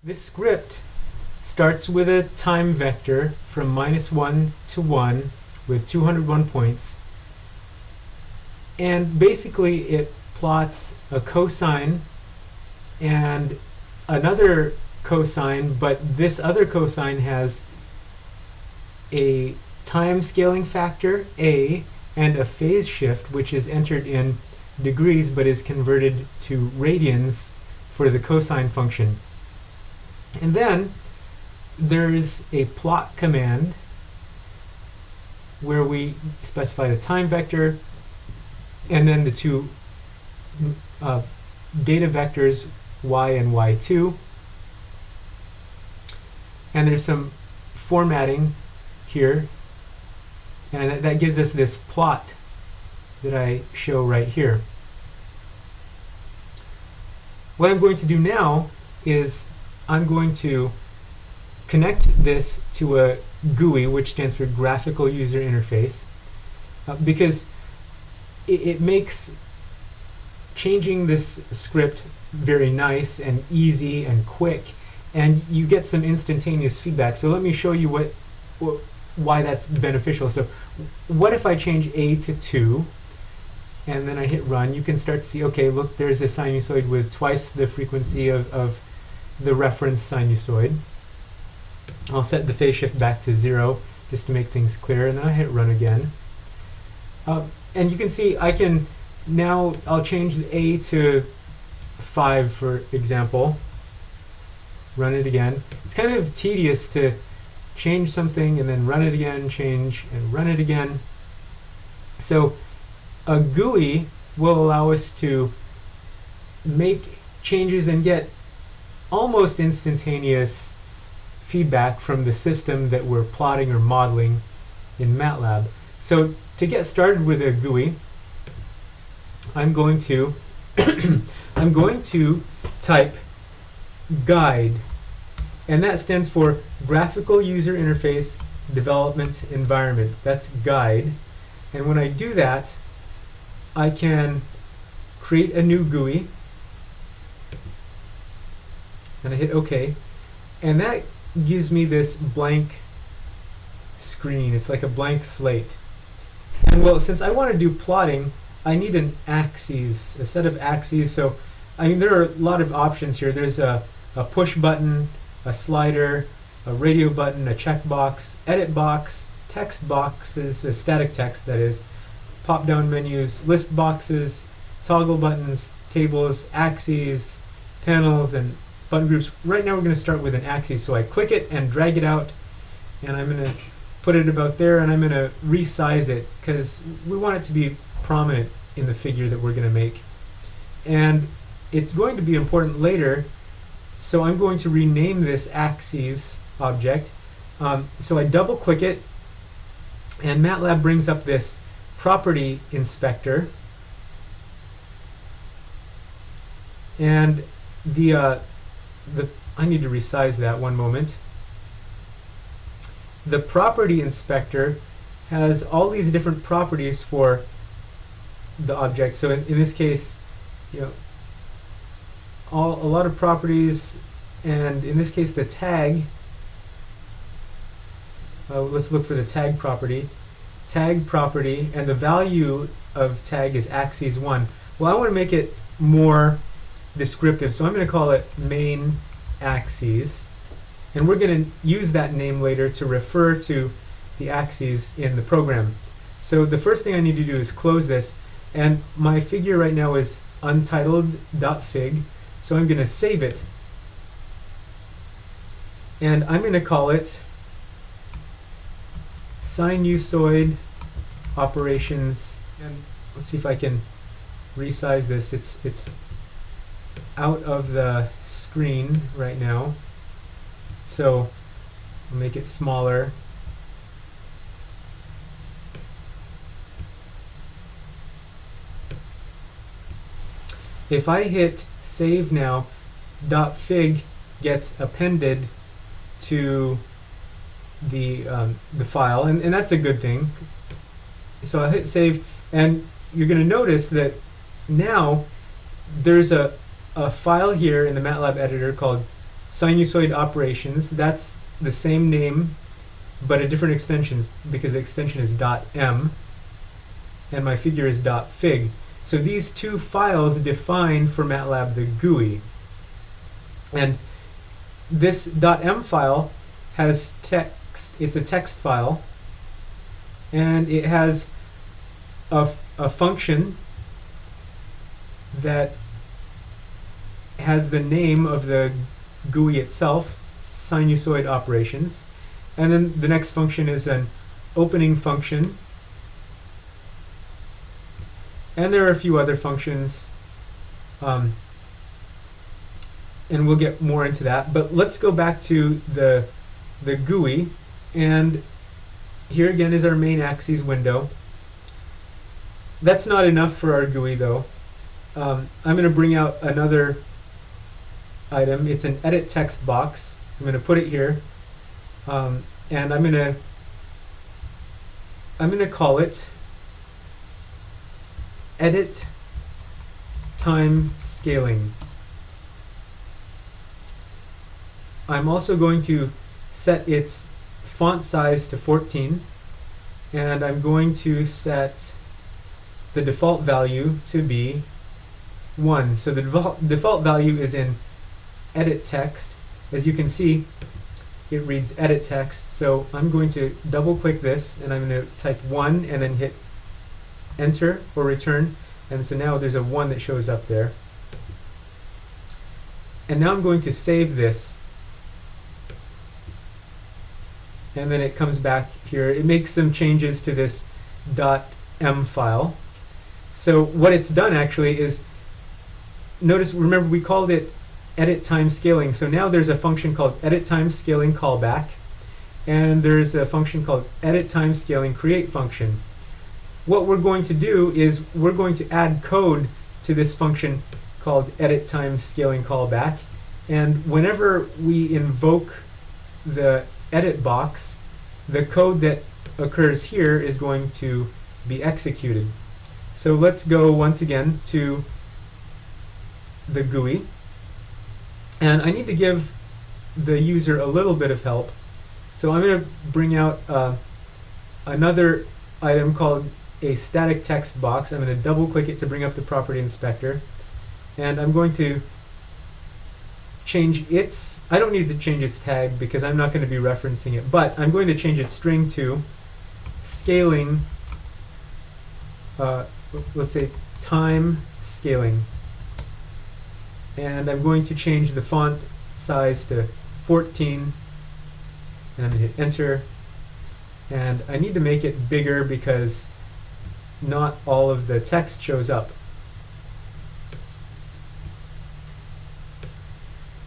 This script starts with a time vector from -1 to 1 with 201 points, and basically it plots a cosine and another cosine, but this other cosine has a time scaling factor, A, and a phase shift, which is entered in degrees but is converted to radians for the cosine function. And then there's a plot command where we specify the time vector and then the two data vectors y and y2. And there's some formatting here, and that gives us this plot that I show right here. What I'm going to do now is I'm going to connect this to a GUI, which stands for Graphical User Interface, because it makes changing this script very nice and easy and quick, and you get some instantaneous feedback. So let me show you why that's beneficial. So what if I change A to 2 and then I hit run? You can start to see, okay, look, there's a sinusoid with twice the frequency of the reference sinusoid. I'll set the phase shift back to 0 just to make things clear, and then I hit run again. And you can see I can now, I'll change the A to 5, for example. Run it again. It's kind of tedious to change something and then run it again, change and run it again. So a GUI will allow us to make changes and get almost instantaneous feedback from the system that we're plotting or modeling in MATLAB. So to get started with a GUI, I'm going to I'm going to type guide, and that stands for Graphical User Interface Development Environment. That's guide. And when I do that, I can create a new GUI, and I hit OK, and that gives me this blank screen. It's like a blank slate. And well, since I want to do plotting, I need an axis, a set of axes. So I mean, there are a lot of options here. There's a push button, a slider, a radio button, a checkbox, edit box, text boxes, a static text that is, pop-down menus, list boxes, toggle buttons, tables, axes, panels, and button groups. Right now we're going to start with an axis. So I click it and drag it out, and I'm going to put it about there, and I'm going to resize it because we want it to be prominent in the figure that we're going to make. And it's going to be important later, so I'm going to rename this axes object. So I double click it, and MATLAB brings up this property inspector, and I need to resize that one moment. The property inspector has all these different properties for the object. So in this case, you know, a lot of properties, and in this case the tag. Let's look for the tag property. Tag property, and the value of tag is axes 1. Well, I want to make it more descriptive, so I'm going to call it main axes, and we're going to use that name later to refer to the axes in the program. So the first thing I need to do is close this, and my figure right now is untitled.fig, so I'm going to save it, and I'm going to call it sinusoid operations. And let's see if I can resize this. It's out of the screen right now, so I'll make it smaller. If I hit save now, .fig gets appended to the file, and that's a good thing. So I hit save, and you're going to notice that now there's a file here in the MATLAB editor called sinusoid operations. That's the same name, but a different extension because the extension is .m, and my figure is .fig. So these two files define for MATLAB the GUI. And this .m file has text. It's a text file, and it has a function that has the name of the GUI itself, sinusoid operations. And then the next function is an opening function. And there are a few other functions, and we'll get more into that. But let's go back to the GUI, and here again is our main axes window. That's not enough for our GUI though. I'm going to bring out another item. It's an edit text box. I'm going to put it here, and I'm going to call it edit time scaling. I'm also going to set its font size to 14, and I'm going to set the default value to be 1. So the default value is in edit text. As you can see, it reads edit text. So I'm going to double click this, and I'm going to type 1 and then hit enter or return. And so now there's a 1 that shows up there. And now I'm going to save this. And then it comes back here. It makes some changes to this .m file. So what it's done actually is, notice, remember we called it edit time scaling. So now there's a function called edit time scaling callback, and there's a function called edit time scaling create function. What we're going to do is we're going to add code to this function called edit time scaling callback, and whenever we invoke the edit box, the code that occurs here is going to be executed. So let's go once again to the GUI, and I need to give the user a little bit of help. So I'm going to bring out another item called a static text box. I'm going to double click it to bring up the property inspector, and I'm going to change its, I don't need to change its tag because I'm not going to be referencing it, but I'm going to change its string to scaling, let's say time scaling. And I'm going to change the font size to 14, and I'm going to hit enter. And I need to make it bigger because not all of the text shows up.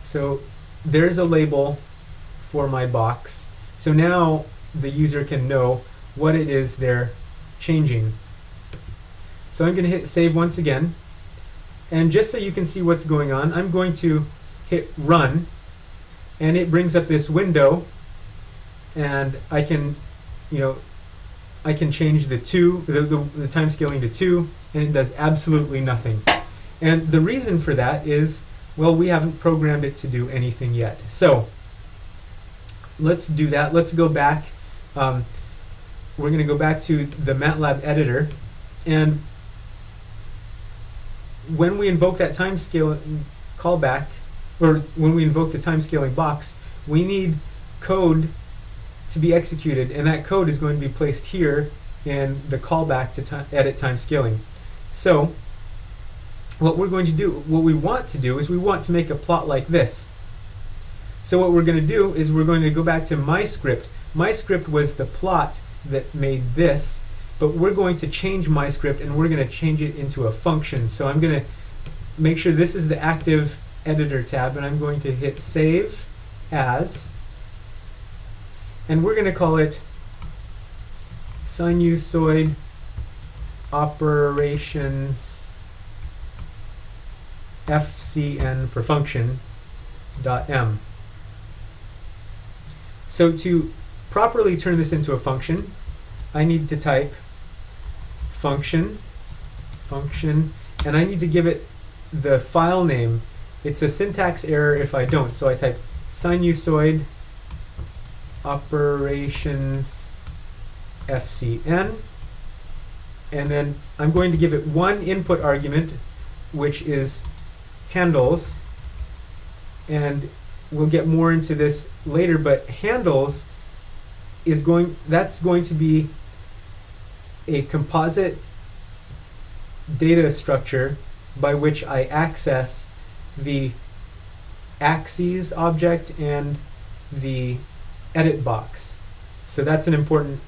So there's a label for my box. So now the user can know what it is they're changing. So I'm going to hit save once again. And just so you can see what's going on, I'm going to hit run, and it brings up this window, and I can, I can change the time scaling to 2, and it does absolutely nothing. And the reason for that is, well, we haven't programmed it to do anything yet. So let's do that. Let's go back. We're going to go back to the MATLAB editor, and when we invoke that time scale callback, or when we invoke the time scaling box, we need code to be executed, and that code is going to be placed here in the callback to edit time scaling. So what we're going to do, what we want to do is we want to make a plot like this. So what we're going to do is we're going to go back to my script. My script was the plot that made this, but we're going to change my script, and we're going to change it into a function. So I'm going to make sure this is the active editor tab, and I'm going to hit save as, and we're going to call it sinusoid operations FCN for function .m. So to properly turn this into a function, I need to type function, and I need to give it the file name. it's a syntax error if I don't. So I type sinusoid operations FCN, and then I'm going to give it one input argument, which is handles, and we'll get more into this later, but handles that's going to be a composite data structure by which I access the axes object and the edit box. So that's an important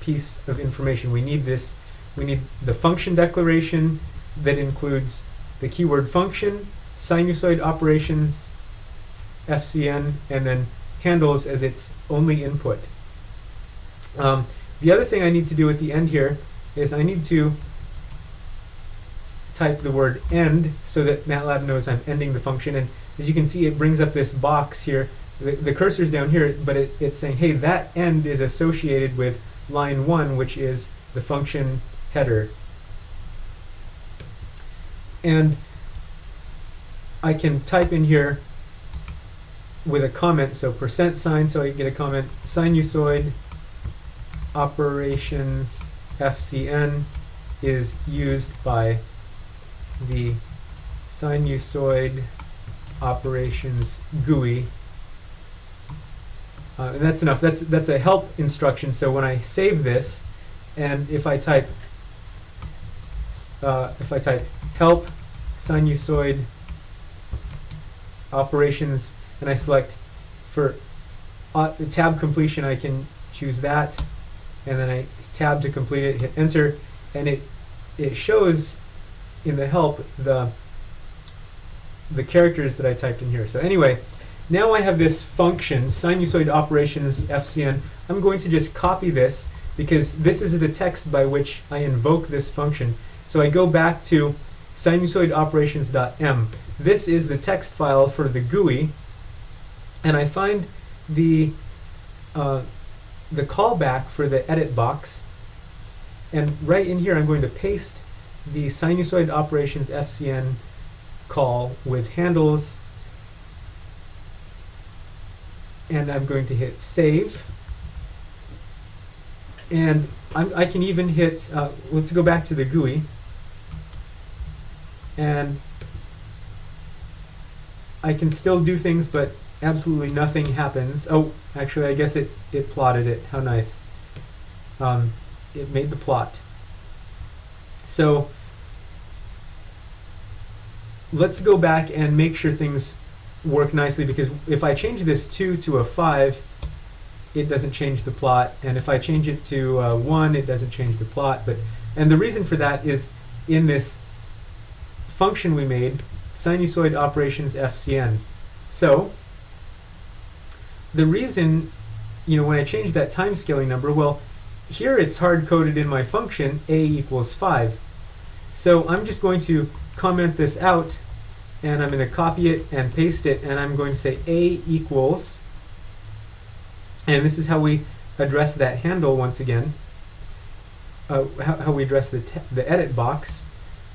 piece of information. We need this. We need the function declaration that includes the keyword function, sinusoid operations, FCN, and then handles as its only input. The other thing I need to do at the end here is I need to type the word end so that MATLAB knows I'm ending the function. And as you can see, it brings up this box here. The cursor's down here, but it's saying, hey, that end is associated with line 1, which is the function header. And I can type in here with a comment, so %, so I get a comment, sinusoid operations FCN is used by the sinusoid operations GUI. And that's enough. That's a help instruction. So when I save this, and if I type help sinusoid operations, and I select for tab completion, I can choose that, and then I tab to complete it, hit enter, and it shows in the help the characters that I typed in here. So anyway, now I have this function, sinusoid operations FCN. I'm going to just copy this because this is the text by which I invoke this function. So I go back to sinusoidoperations.m. This is the text file for the GUI, and I find the callback for the edit box, and right in here I'm going to paste the sinusoid operations FCN call with handles, and I'm going to hit save, and I can even hit let's go back to the GUI, and I can still do things, but absolutely nothing happens. Oh, actually I guess it plotted it. How nice. It made the plot. So let's go back and make sure things work nicely, because if I change this 2 to a 5, it doesn't change the plot, and if I change it to 1, it doesn't change the plot. And the reason for that is in this function we made, sinusoid operations FCN. So the reason, when I change that time scaling number, well, here it's hard coded in my function a equals 5. So I'm just going to comment this out, and I'm going to copy it and paste it, and I'm going to say a equals, and this is how we address that handle once again, how we address the edit box.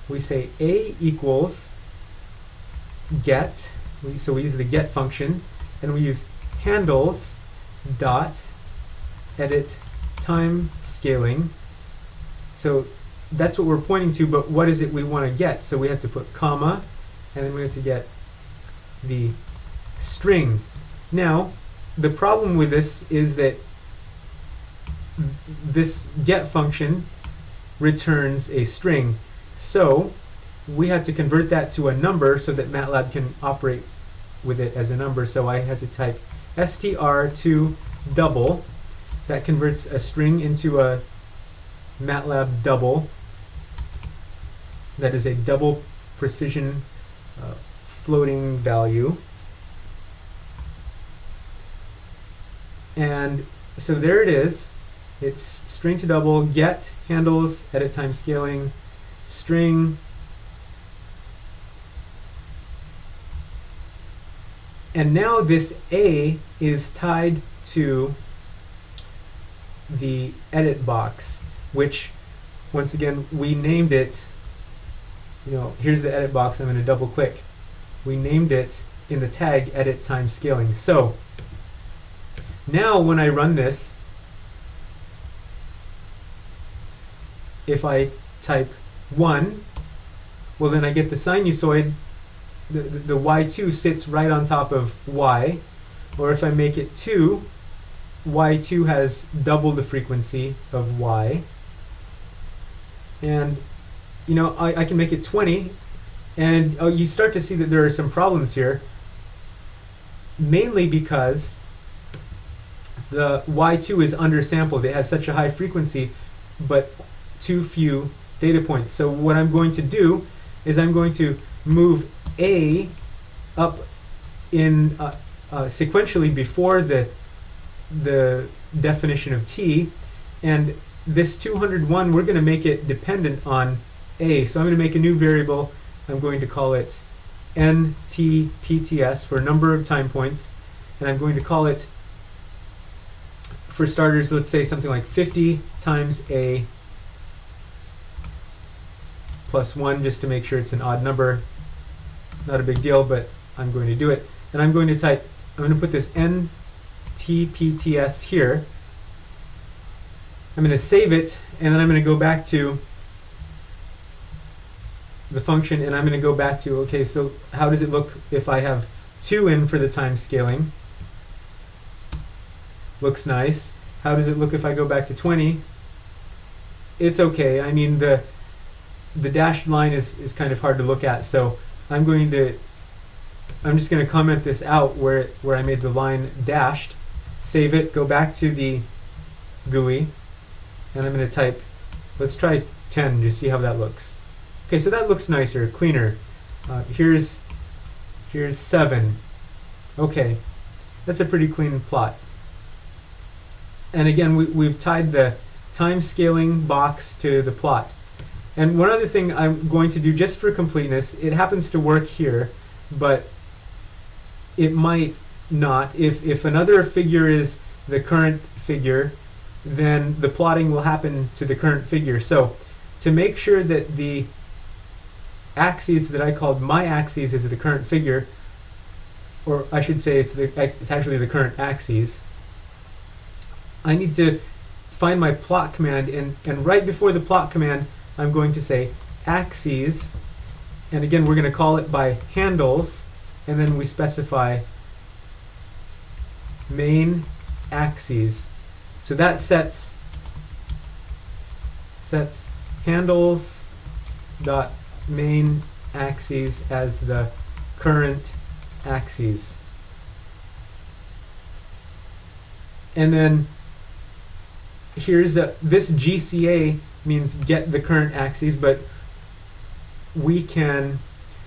We say a equals get, so we use the get function, and we use handles dot edit time scaling. So that's what we're pointing to, but what is it we want to get? So we have to put comma, and then we have to get the string. Now, the problem with this is that this get function returns a string. So we had to convert that to a number so that MATLAB can operate with it as a number. So I had to type str to double. That converts a string into a MATLAB double. That is a double precision floating value. And so there it is. It's string to double, get, handles, edit time scaling, string, and now this A is tied to the edit box, which, once again, we named it, here's the edit box. I'm going to double click. we named it in the tag edit time scaling. So now when I run this, if I type 1, well then I get the sinusoid, the y2 sits right on top of y. Or if I make it 2, y2 has double the frequency of y. And you know, I can make it 20, and you start to see that there are some problems here, mainly because the y2 is undersampled. It has such a high frequency, but too few data points. So what I'm going to do is I'm going to move a up in sequentially before the definition of t, and this 201, we're going to make it dependent on a. So I'm going to make a new variable. I'm going to call it ntpts for number of time points, and I'm going to call it, for starters, let's say something like 50 times a plus 1, just to make sure it's an odd number. Not a big deal, but I'm going to do it. And I'm going to put this ntpts here. I'm going to save it, and then I'm going to go back to the function, and I'm going to go back to, okay, so how does it look if I have 2 in for the time scaling? Looks nice. How does it look if I go back to 20? It's okay. I mean, the dashed line is kind of hard to look at, so I'm just going to comment this out where I made the line dashed, save it, go back to the GUI, and I'm going to type, let's try 10 to see how that looks. Okay, so that looks nicer, cleaner. Here's 7. Okay, that's a pretty clean plot. And again, we've tied the time scaling box to the plot. And one other thing I'm going to do just for completeness, it happens to work here, but it might not. If another figure is the current figure, then the plotting will happen to the current figure. So to make sure that the axes that I called my axes is the current figure, or I should say it's actually the current axes, I need to find my plot command, and right before the plot command I'm going to say axes, and again we're going to call it by handles, and then we specify main axes. So that sets handles dot main axes as the current axes. And then here's this GCA means get the current axes, but we can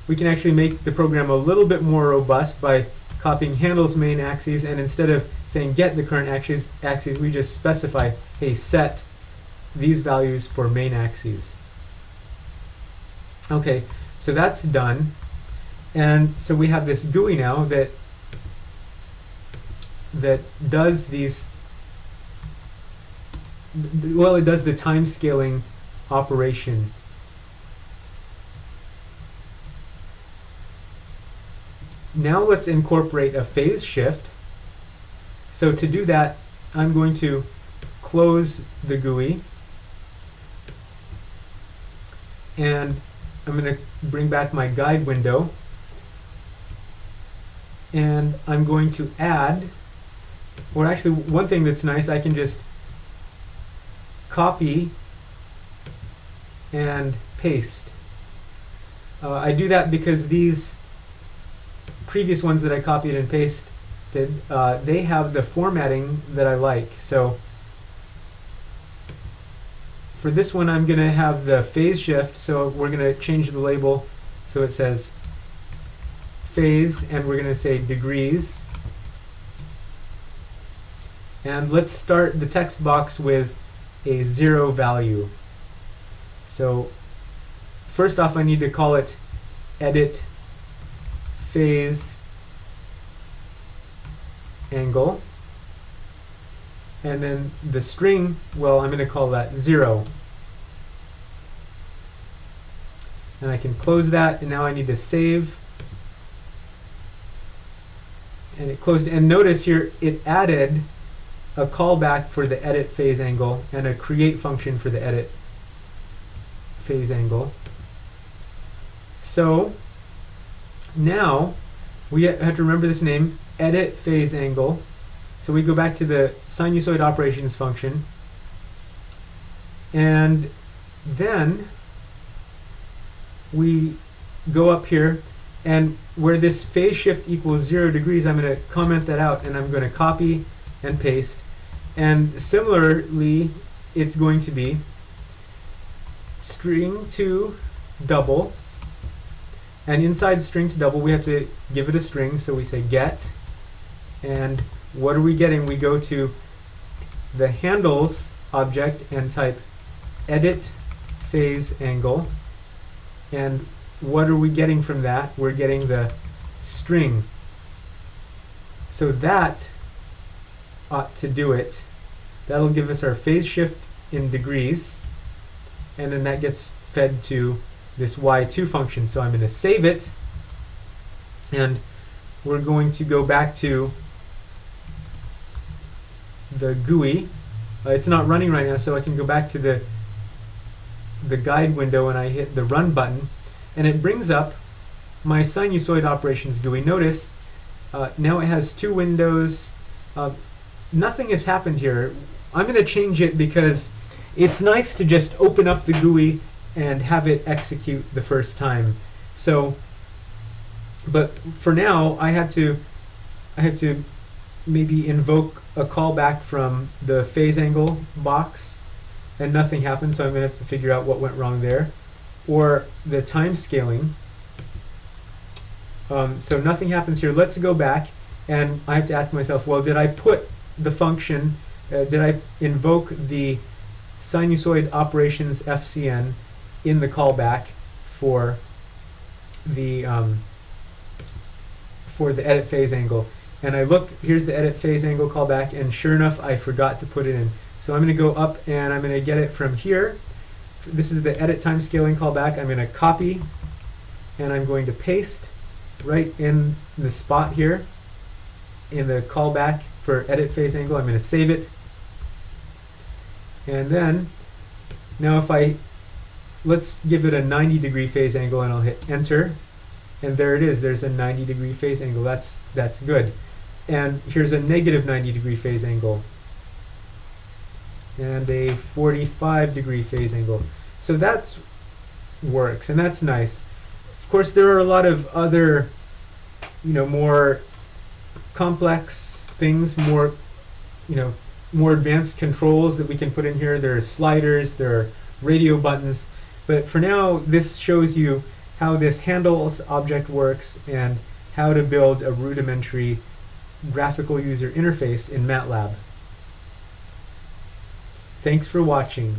actually make the program a little bit more robust by copying handles main axes, and instead of saying get the current axes, we just specify, hey, set these values for main axes. Okay, so that's done. And so we have this GUI now that does these, well, it does the time scaling operation. Now let's incorporate a phase shift. So to do that, I'm going to close the GUI, and I'm going to bring back my guide window, and I'm going to add, or actually one thing that's nice, I can just copy and paste. I do that because these previous ones that I copied and pasted, they have the formatting that I like. So for this one, I'm going to have the phase shift, so we're going to change the label so it says phase, and we're going to say degrees. And let's start the text box with a 0 value. So first off, I need to call it edit phase angle, and then the string, well, I'm going to call that 0, and I can close that, and now I need to save It closed, and notice here it added a callback for the edit phase angle and a create function for the edit phase angle. So now we have to remember this name, edit phase angle. So we go back to the sinusoid operations function, and then we go up here, and where this phase shift equals 0 degrees, I'm going to comment that out, and I'm going to copy and paste. And similarly, it's going to be string to double, and inside string to double we have to give it a string, so we say get, and what are we getting? We go to the handles object and type edit phase angle, and what are we getting from that? We're getting the string. So that ought to do it. That'll give us our phase shift in degrees, and then that gets fed to this y2 function. So I'm going to save it, and we're going to go back to the GUI. It's not running right now, so I can go back to the guide window, and I hit the run button, and it brings up my sinusoid operations GUI. Notice now it has two windows. Nothing has happened here. I'm going to change it because it's nice to just open up the GUI and have it execute the first time. So, but for now, I have to maybe invoke a callback from the phase angle box, and nothing happens. So I'm going to have to figure out what went wrong there, or the time scaling. So nothing happens here. Let's go back, and I have to ask myself, well, did I put the function, did I invoke the sinusoid operations FCN in the callback for the edit phase angle? And I look, here's the edit phase angle callback, and sure enough, I forgot to put it in. So I'm going to go up, and I'm going to get it from here. This is the edit time scaling callback. I'm going to copy, and I'm going to paste right in the spot here in the callback for edit phase angle. I'm going to save it, and then now let's give it a 90-degree phase angle, and I'll hit enter, and there it is. There's a 90-degree phase angle. That's good. And here's a negative 90-degree phase angle and a 45-degree phase angle. So that works, and that's nice. Of course, there are a lot of other, more complex things, more advanced controls that we can put in here. There are sliders, there are radio buttons, but for now, this shows you how this handles object works and how to build a rudimentary graphical user interface in MATLAB. Thanks for watching.